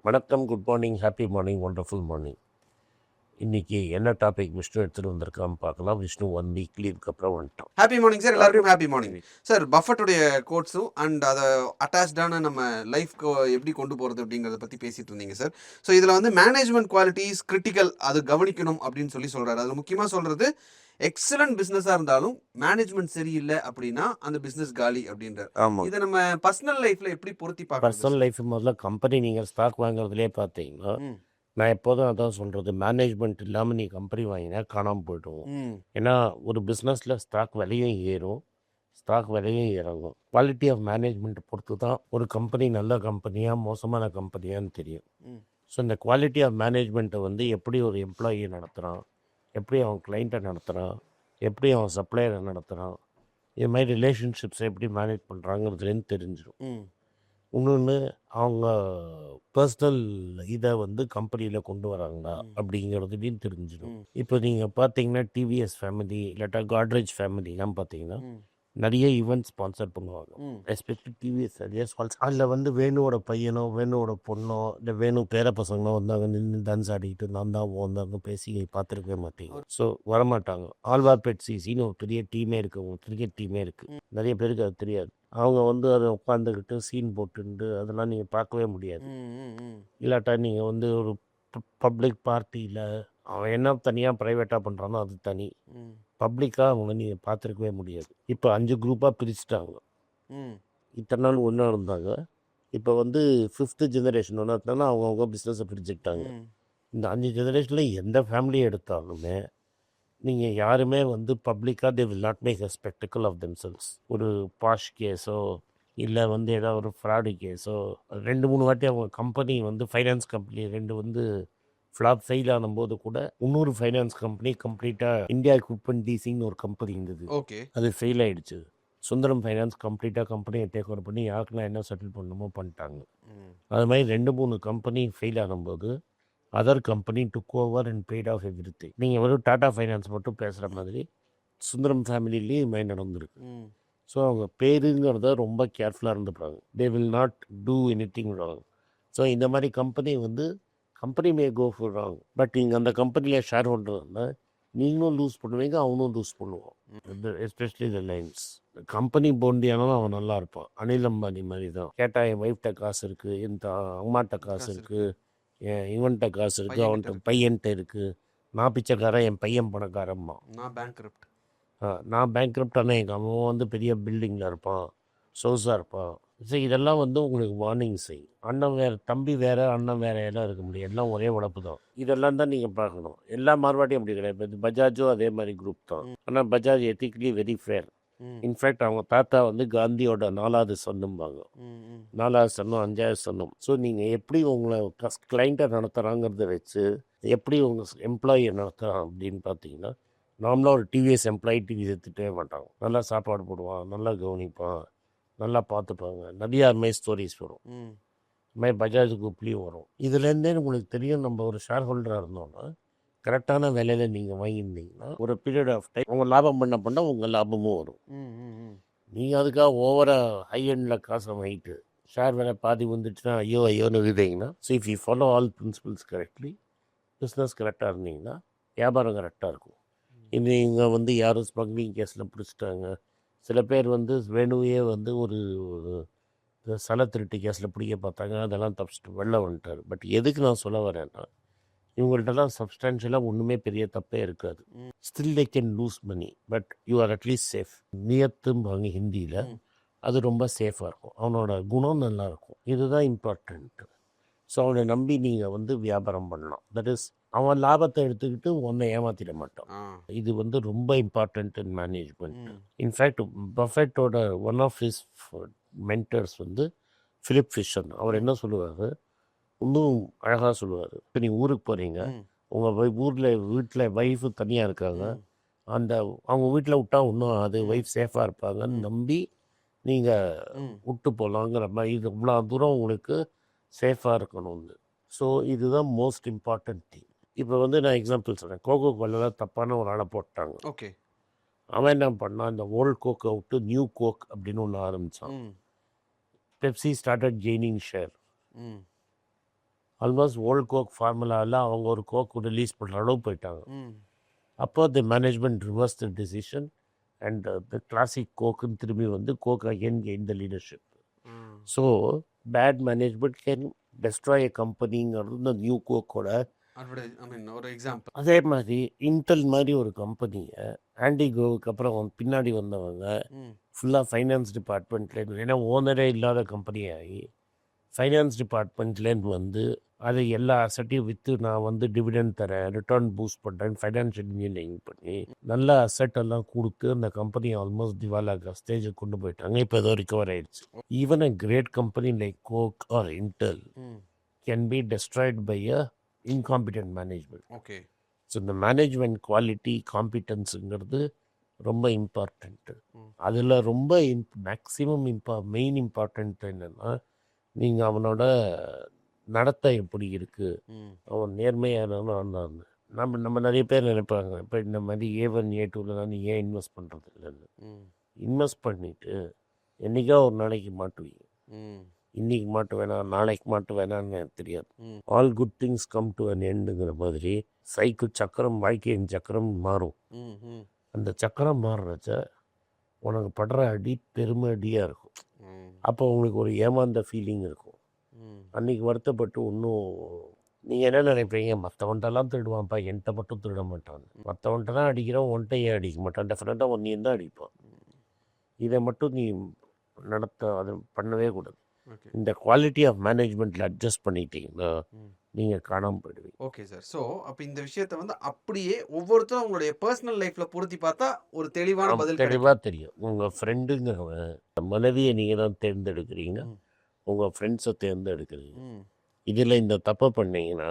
வணக்கம், good morning, happy morning, wonderful morning. இன்றைக்கி என்ன டாபிக் விஷ்ணு எடுத்துகிட்டு வந்திருக்கான்னு பார்க்கலாம். விஷ்ணு 1 வீக் லீவுக்கு அப்புறம் வந்துட்டான். ஹாப்பி மார்னிங் சார், எல்லாருக்கும் ஹாப்பி மார்னிங் சார். பஃபட்டுடைய கோட்ஸும் அண்ட் அதை அட்டாச்சான நம்ம லைஃப்க்கு எப்படி கொண்டு போகிறது அப்படிங்கிறத பற்றி பேசிகிட்டு இருந்தீங்க சார். ஸோ இதில் வந்து மேனேஜ்மெண்ட் குவாலிட்டிஸ் கிரிட்டிக்கல், அது கவனிக்கணும் அப்படின்னு சொல்கிறாரு. அது முக்கியமாக சொல்கிறது, எக்ஸலன்ட் பிஸ்னஸாக இருந்தாலும் மேனேஜ்மெண்ட் சரியில்லை அப்படின்னா அந்த பிஸ்னஸ் காலி அப்படின்றார். ஆமாம், இதை நம்ம பர்சனல் லைஃப்பில் எப்படி பொருத்தி பார்க்கலாம்? பர்சனல் லைஃப் முதல்ல கம்பெனி நீங்கள் ஸ்டாக் வாங்குறதுலேயே பார்த்தீங்கன்னா, நான் எப்போதும் அதான் சொல்கிறது, மேனேஜ்மெண்ட் இல்லாமல் நீ கம்பெனி வாங்கினா காணாமல் போய்டுவோம். ஏன்னா ஒரு பிஸ்னஸில் ஸ்டாக் விலையும் ஏறும், ஸ்டாக் விலையும் இறங்கும். குவாலிட்டி ஆஃப் மேனேஜ்மெண்ட்டை பொறுத்து தான் ஒரு கம்பெனி நல்ல கம்பெனியாக மோசமான கம்பெனியான்னு தெரியும். ஸோ இந்த குவாலிட்டி ஆஃப் மேனேஜ்மெண்ட்டை வந்து எப்படி ஒரு எம்ப்ளாயியை நடத்துகிறான், எப்படி அவன் கிளைண்ட்டை நடத்துகிறான், எப்படி அவன் சப்ளையரை நடத்துகிறான், இது மாதிரி ரிலேஷன்ஷிப்ஸை எப்படி மேனேஜ் பண்ணுறாங்கிறதுலேருந்து தெரிஞ்சிடும். இன்னொன்று, அவங்க பர்சனல் இதை வந்து கம்பெனியில் கொண்டு வராங்களா அப்படிங்கிறதுலையும் தெரிஞ்சிடும். இப்போ நீங்கள் பார்த்தீங்கன்னா டிவிஎஸ் ஃபேமிலி இல்லாட்டா காட்ரேஜ் ஃபேமிலிலாம் பார்த்தீங்கன்னா நிறைய ஈவெண்ட் ஸ்பான்சர் பண்ணுவாங்க. எஸ்பெஷலி டிவிஎஸ் அதில் வந்து வேணுவோட பையனோ வேணுவோட பொண்ணோ இல்லை வேணு பேர பசங்களோ வந்தாங்க, நின்று டான்ஸ் ஆடிக்கிட்டு நான் தான் வந்தாங்க பேசி பார்த்துருக்கவே மாட்டேங்க. ஸோ வரமாட்டாங்க. ஆழ்வார்பேட் சிசின்னு ஒரு பெரிய டீமே இருக்குது, ஒரு கிரிக்கெட் டீமே இருக்குது. நிறைய பேருக்கு அது தெரியாது. அவங்க வந்து அதை உட்காந்துக்கிட்டு சீன் போட்டுண்டு அதெல்லாம் நீங்கள் பார்க்கவே முடியாது. இல்லாட்டா நீங்கள் வந்து ஒரு பப்ளிக் பார்ட்டியில் அவன் என்ன தனியாக ப்ரைவேட்டாக பண்ணுறானோ அது தனி, பப்ளிக்காக அவங்க நீங்கள் பார்த்துருக்கவே முடியாது. இப்போ 5 குரூப்பாக பிரிச்சுட்டாங்க. இத்தனை நாள் ஒன்றா இருந்தாங்க. இப்போ வந்து 5th ஜெனரேஷன் ஒன்றா இருந்தாலும் அவங்கவுங்க பிஸ்னஸை பிரிச்சுக்கிட்டாங்க. இந்த 5 ஜெனரேஷனில் எந்த ஃபேமிலியை எடுத்தாலுமே நீங்கள் யாருமே வந்து பப்ளிக்காக they will not make a spectacle of themselves. ஒரு பாஷ் கேஸோ இல்லை வந்து ஏதாவது ஒரு ஃப்ராடு கேஸோ 2-3 வாட்டி அவங்க கம்பெனி வந்து ஃபைனான்ஸ் கம்பெனி 2 வந்து ஃப்ளாப் ஃபெயில் ஆனும்போது கூட இன்னொரு ஃபைனான்ஸ் கம்பெனி கம்ப்ளீட்டாக இந்தியா எக்யூப்மெண்ட் டிசின்னு ஒரு கம்பெனி இருந்தது. ஓகே, அது ஃபெயில் ஆகிடுச்சு. சுந்தரம் ஃபைனான்ஸ் கம்ப்ளீட்டாக கம்பெனியை டேக் ஓவர் பண்ணி யாருக்கெல்லாம் என்ன செட்டில் பண்ணணுமோ பண்ணிட்டாங்க. அது மாதிரி 2-3 கம்பெனி ஃபெயில் ஆகும்போது other company took over and paid off everything. நீங்கள் வெறும் டாடா ஃபைனான்ஸ் மட்டும் பேசுகிற மாதிரி சுந்தரம் ஃபேமிலிலேயும் இது மாதிரி நடந்திருக்கு. ஸோ அவங்க பேருங்கிறத ரொம்ப கேர்ஃபுல்லாக இருந்துப்பாங்க. They will not do anything wrong. So இந்த மாதிரி கம்பெனி வந்து company may go for wrong, but நீங்கள் அந்த கம்பெனியில் ஷேர் ஹோல்டர்னா நீங்களும் லூஸ் பண்ணுவீங்க, அவனும் லூஸ் பண்ணுவான். எஸ்பெஷலி ரிலையன்ஸ் கம்பெனி போண்டியானாலும் அவன் நல்லா இருப்பான். அனில் அம்பானி மாதிரி தான். கேட்டால் என் ஒய்ஃப்ட்ட காசு இருக்குது, என் அம்மாட்ட காசு இருக்குது, என் இவன்கிட்ட காசு இருக்குது, அவன்கிட்ட பையன்கிட்ட இருக்குது, நான் பிச்சைக்காரன், என் பையன் பணக்காரம்மா, நான் பேங்க்ரப்ட். நான் பேங்க்ரப்ட் ஆனால் எங்கள் அவன் வந்து பெரிய பில்டிங்கில் இருப்பான், சோஸாக இருப்பான். ஸோ இதெல்லாம் வந்து உங்களுக்கு வார்னிங் செய். அண்ணன் வேறு, தம்பி வேறு, அண்ணன் வேறு எல்லாம் இருக்க முடியும். எல்லாம் ஒரே உடப்பு தான். இதெல்லாம் தான் நீங்கள் பார்க்கணும். எல்லா மார்வாட்டியும் அப்படி கிடையாது. இப்போ பஜாஜும் அதே மாதிரி குரூப் தான். ஆனால் Bajaj ethically very fair. In fact அவங்க தாத்தா வந்து காந்தியோட 4வது சன்னும்பாங்க. 4வது சன்னும் 5வது சன்னும். ஸோ நீங்கள் எப்படி உங்களை கிளைண்ட்டை நடத்துகிறாங்கிறத வச்சு எப்படி உங்கள் எம்ப்ளாயியை நடத்துகிறான் அப்படின்னு பார்த்தீங்கன்னா, நார்மலாக ஒரு டிவிஎஸ் எம்ப்ளாயி டிவிஎஸ் எடுத்துகிட்டே மாட்டாங்க. நல்லா சாப்பாடு போடுவான், நல்லா கவனிப்பான், நல்லா பார்த்துப்பாங்க. நிறையா அதுமாதிரி ஸ்டோரிஸ் வரும். இதுமாதிரி பஜாஜ் குரூப்லேயும் வரும். இதுலேருந்தே உங்களுக்கு தெரியும், நம்ம ஒரு ஷேர் ஹோல்டராக இருந்தோம்னா கரெக்டான விலையில் நீங்கள் வாங்கியிருந்தீங்கன்னா ஒரு பீரியட் ஆஃப் டைம் உங்கள் லாபம் பண்ண உங்கள் லாபமும் வரும். நீங்கள் அதுக்காக ஓவராக ஹை எண்டில் காசை வாங்கிட்டு ஷேர் விலை பாதி வந்துச்சுன்னா ஐயோன்னு விடுறீங்கன்னா, so if you follow all principles correctly, business கரெக்டாக இருந்தீங்கன்னா வியாபாரம் கரெக்டாக இருக்கும். இது இங்கே வந்து யாரும் ஸ்மக்லிங் கேஸில் பிடிச்சிட்டாங்க. சில பேர் வந்து வேணுவே வந்து ஒரு சல திருட்டு கேஸில் பிடிக்க பார்த்தாங்க, அதெல்லாம் தப்பிச்சிட்டு வெளில வந்துட்டார். பட் எதுக்கு நான் சொல்ல வரேன்னா, இவங்கள்ட்டலாம் சப்ஸ்டான்ஷியலாக ஒன்றுமே பெரிய தப்பே இருக்காது. Still they can lose money, but you are at least safe. நியத்தும்பாங்க ஹிந்தியில், அது ரொம்ப சேஃபாக இருக்கும். அவனோட குணம் நல்லா இருக்கும். இதுதான் இம்பார்ட்டன்ட்டு. ஸோ அவனை நம்பி நீங்கள் வந்து வியாபாரம் பண்ணலாம். தட் இஸ் அவன் லாபத்தை எடுத்துக்கிட்டு உன்னை ஏமாற்றிட மாட்டான். இது வந்து ரொம்ப இம்பார்ட்டன்ட் இன் மேனேஜ்மெண்ட். இன்ஃபேக்ட் பஃபெட்டோட ஒன் ஆஃப் ஹிஸ் மென்டர்ஸ் வந்து ஃபிலிப் ஃபிஷர். அவர் என்ன சொல்லுவார், இன்னும் அழகாக சொல்லுவார். இப்போ நீங்கள் ஊருக்கு போகிறீங்க, உங்கள் வீட்டில் ஒய்ஃபு தனியாக இருக்காங்க, அந்த அவங்க வீட்டில் விட்டா இன்னும் அது ஒய்ஃப் சேஃபாக இருப்பாங்கன்னு நம்பி நீங்கள் விட்டு போகலாங்கிற மாதிரி. இது இவ்வளோ தூரம் உங்களுக்கு சேஃபாக இருக்கணும்னு. ஸோ இதுதான் மோஸ்ட் இம்பார்ட்டன்ட் திங். இப்போ வந்து நான் எக்ஸாம்பிள் சொல்கிறேன். கோகோ கோலாவில் தப்பான ஒரு ஆளை போட்டாங்க. ஓகே, அவன் என்ன பண்ணான், இந்த ஓல்ட் கோக்கை விட்டு நியூ கோக் அப்படின்னு ஒன்று ஆரம்பித்தான். Pepsi started gaining share. Almost old Coke ஃபார்முலாவில் அவங்க ஒரு கோக் ரிலீஸ் பண்ணுற அளவு போயிட்டாங்க. ம். அப்போ the management reverse the decision and the classic கோக்குன்னு திரும்பி வந்து Coke again gain the leadership. ம். So bad management can destroy a கம்பெனிங்கிறது இந்த நியூ கோக்கோட. ஒரு எக்ஸாம்பிள். அதே மாதிரி இன்டெல் மாதிரி ஒரு கம்பெனியை ஆண்டிகோவுக்கு அப்புறம் பின்னாடி வந்தவங்க ம். ஃபுல்லாக ஃபைனான்ஸ் டிபார்ட்மெண்ட்லேருந்து, ஏன்னா ஓனரே இல்லாத கம்பெனி ஆகி ஃபைனான்ஸ் டிபார்ட்மெண்ட்லேருந்து வந்து அது எல்லா அசட்டையும் விற்று நான் வந்து டிவிடெண்ட் தரேன், ரிட்டர்ன் பூஸ்ட் பண்ணுறேன், ஃபைனான்ஷியல் இன்ஜினியரிங் பண்ணி நல்ல அசட் எல்லாம் கொடுத்து அந்த கம்பெனி ஆல்மோஸ்ட் திவாலாக ஸ்டேஜுக்கு கொண்டு போயிட்டாங்க. இப்போ ஏதோ ரிகவர் ஆயிடுச்சு. Even a great company like Coke or Intel ம். Can be destroyed by a incompetent management. Okay. So இந்த மேனேஜ்மெண்ட் குவாலிட்டி காம்பிட்டன்ஸுங்கிறது ரொம்ப இம்பார்ட்டண்ட்டு. ம். அதில் ரொம்ப மேக்ஸிமம் மெயின் இம்பார்ட்டண்ட் என்னென்னா, நீங்கள் அவனோட நடத்தை எப்படி இருக்குது, ம். அவன் நேர்மையானவனா. நம்ம நம்ம நிறைய பேர் நினைப்பாங்க, இப்போ இந்த மாதிரி A1 A2லாம் நீ ஏன் இன்வெஸ்ட் பண்ணுறது இல்லைன்னு. ம். இன்வெஸ்ட் பண்ணிவிட்டு என்றைக்கா ஒரு நாளைக்கு மாட்டுவீங்க. ம். இன்றைக்கி மாட்டு வேணாம், நாளைக்கு மாட்டு வேணான்னு எனக்கு தெரியாது. ம். All good things come to an எண்டுங்கிற மாதிரி சைக்கிள் சக்கரம், வாழ்க்கையின் சக்கரம் மாறும். ம். ம். அந்த சக்கரம் மாறுறச்ச உனக்கு படுற அடி பெருமை அடியாக இருக்கும். ம். அப்போ உங்களுக்கு ஒரு ஏமாந்த ஃபீலிங் இருக்கும். ம். அன்றைக்கி வருத்தப்பட்டு இன்னும் நீங்கள் என்ன நினைப்பீங்க, மற்றவன்ட்டெல்லாம் திருடுவான்ப்பா, என்கிட்ட மட்டும் திருட மாட்டான். மற்றவன்ட்ட தான் அடிக்கிறோம், ஒன்ட்ட ஏன் அடிக்க மாட்டான், டெஃபினட்டாக ஒன்றையும் தான் அடிப்பான். இதை மட்டும் நீ அது பண்ணவே கூடாது. ஓகே. இந்த குவாலிட்டி ஆஃப் மேனேஜ்மெண்ட்டில் அட்ஜஸ்ட் பண்ணிட்டீங்கன்னா ம். நீங்கள் காணாமல் போயிடுவீங்க. Okay sir. ஸோ அப்போ இந்த விஷயத்தை வந்து அப்படியே ஒவ்வொருத்தரும் அவங்களுடைய பர்சனல் லைஃப்பில் பொருத்தி பார்த்தா ஒரு தெளிவான பதில் கிடைக்கும். தெளிவாக தெரியும். உங்கள் ஃப்ரெண்டுங்கிறவன் மனைவியை நீங்கள் தான் தேர்ந்தெடுக்கிறீங்க, ம். உங்கள் ஃப்ரெண்ட்ஸை தேர்ந்தெடுக்கிறீங்க. ம். இதில் இந்த தப்பை பண்ணீங்கன்னா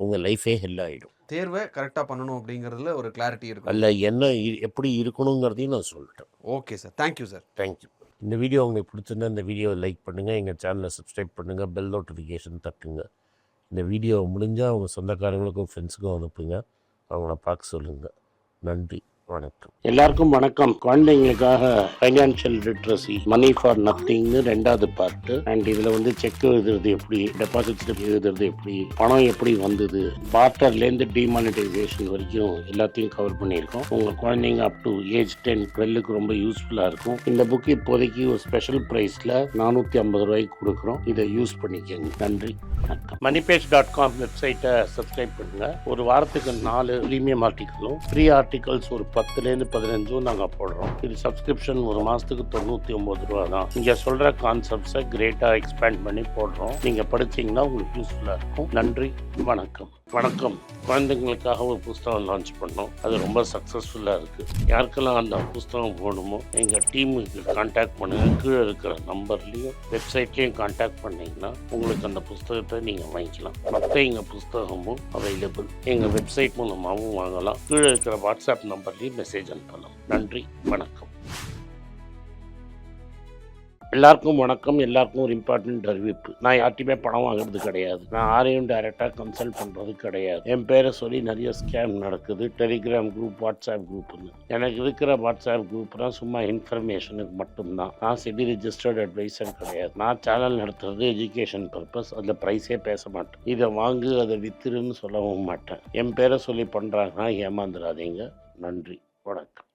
உங்கள் லைஃபே ஹெல் ஆகிடும். தேர்வை கரெக்டாக பண்ணணும் அப்படிங்கிறதுல ஒரு கிளாரிட்டி இருக்கும். அல்ல என்ன எப்படி இருக்கணுங்கிறதையும் நான் சொல்லிட்டேன். Okay sir. Thank you sir. Thank you. இந்த வீடியோ உங்களுக்கு பிடிச்சிருந்தா இந்த வீடியோவை லைக் பண்ணுங்கள், எங்கள் சேனலை சப்ஸ்கிரைப் பண்ணுங்கள், பெல் நோட்டிஃபிகேஷன் தட்டுங்க. இந்த வீடியோ முடிஞ்சால் அவங்க சொந்தக்காரங்களுக்கும் ஃப்ரெண்ட்ஸுக்கும் அனுப்புங்க, அவங்கள பார்க்க சொல்லுங்கள். நன்றி, வணக்கம். எல்லாருக்கும் வணக்கம். குழந்தைங்களுக்காக ஃபைனான்ஷியல் லிட்ரஸி, மணி ஃபார் நத்திங்னு 2வது பார்ட்டு. அண்ட் இதில் வந்து செக் எழுதுறது எப்படி, டெபாசிட் ஸ்லிப் எழுதுறது எப்படி, பணம் எப்படி வந்தது, பார்ட்டர்லேருந்து டிமானிட்டைசேஷன் வரைக்கும் எல்லாத்தையும் கவர் பண்ணியிருக்கோம். உங்கள் குழந்தைங்க அப் டு ஏஜ் 10, 12க்கு ரொம்ப யூஸ்ஃபுல்லாக இருக்கும். இந்த புக்கு இப்போதைக்கு ஒரு ஸ்பெஷல் ப்ரைஸில் 450 ரூபாய்க்கு கொடுக்குறோம். இதை யூஸ் பண்ணிக்கோங்க. நன்றி, வணக்கம். moneypage.com வெப்சைட்டை சப்ஸ்கிரைப் பண்ணுங்கள். ஒரு வாரத்துக்கு 4 ப்ரீமியம் ஆர்டிக்கலும் ஃப்ரீ ஆர்டிகல்ஸ் ஒரு 10லேருந்து 15 நாங்கள் போடுறோம். இது சப்ஸ்கிரிப்ஷன் ஒரு மாதத்துக்கு 99 ரூபா தான். இங்கே சொல்கிற கான்செப்ட்ஸை கிரேட்டாக எக்ஸ்பேண்ட் பண்ணி போடுறோம். நீங்கள் படிச்சிங்கன்னா உங்களுக்கு யூஸ்ஃபுல்லாக இருக்கும். நன்றி, வணக்கம். வணக்கம். குழந்தைங்களுக்காக ஒரு புஸ்தகம் லான்ச் பண்ணோம். அது ரொம்ப சக்ஸஸ்ஃபுல்லாக இருக்குது. யாருக்கெல்லாம் அந்த புஸ்தகம் போகணுமோ எங்கள் டீமுக்கு கான்டாக்ட் பண்ணுங்கள். கீழே இருக்கிற நம்பர்லேயும் வெப்சைட்லேயும் கான்டாக்ட் பண்ணிங்கன்னா உங்களுக்கு அந்த புஸ்தகத்தை நீங்கள் வாங்கிக்கலாம். மற்ற எங்கள் புஸ்தகமும் அவைலபிள். எங்கள் வெப்சைட் மூலமாகவும் வாங்கலாம். கீழே இருக்கிற வாட்ஸ்அப் நம்பர்லேயும் மெசேஜ் அனுப்பலாம். நன்றி, வணக்கம். எல்லாருக்கும் வணக்கம். எல்லாருக்கும் ஒரு இம்பார்ட்டன்ட் அறிவிப்பு. நான் யார்ட்டையுமே பணம் வாங்குறது கிடையாது. நான் யாரையும் டைரெக்டாக கன்சல்ட் பண்ணுறது கிடையாது. என் பேரை சொல்லி நிறைய ஸ்கேம் நடக்குது. டெலிகிராம் குரூப், வாட்ஸ்அப் குரூப்னு. எனக்கு இருக்கிற வாட்ஸ்அப் குரூப்லாம் சும்மா இன்ஃபர்மேஷனுக்கு மட்டும்தான். நான் செபி ரிஜிஸ்டர்ட் அட்வைசர் கிடையாது. நான் சேனல் நடத்துறது எஜுகேஷன் பர்பஸ். அதில் ப்ரைஸே பேச மாட்டேன். இதை வாங்கு அதை வித்துருன்னு சொல்லவும் மாட்டேன். என் பேரை சொல்லி பண்ணுறாங்கன்னா ஏமாந்துடாதீங்க. நன்றி, வணக்கம்.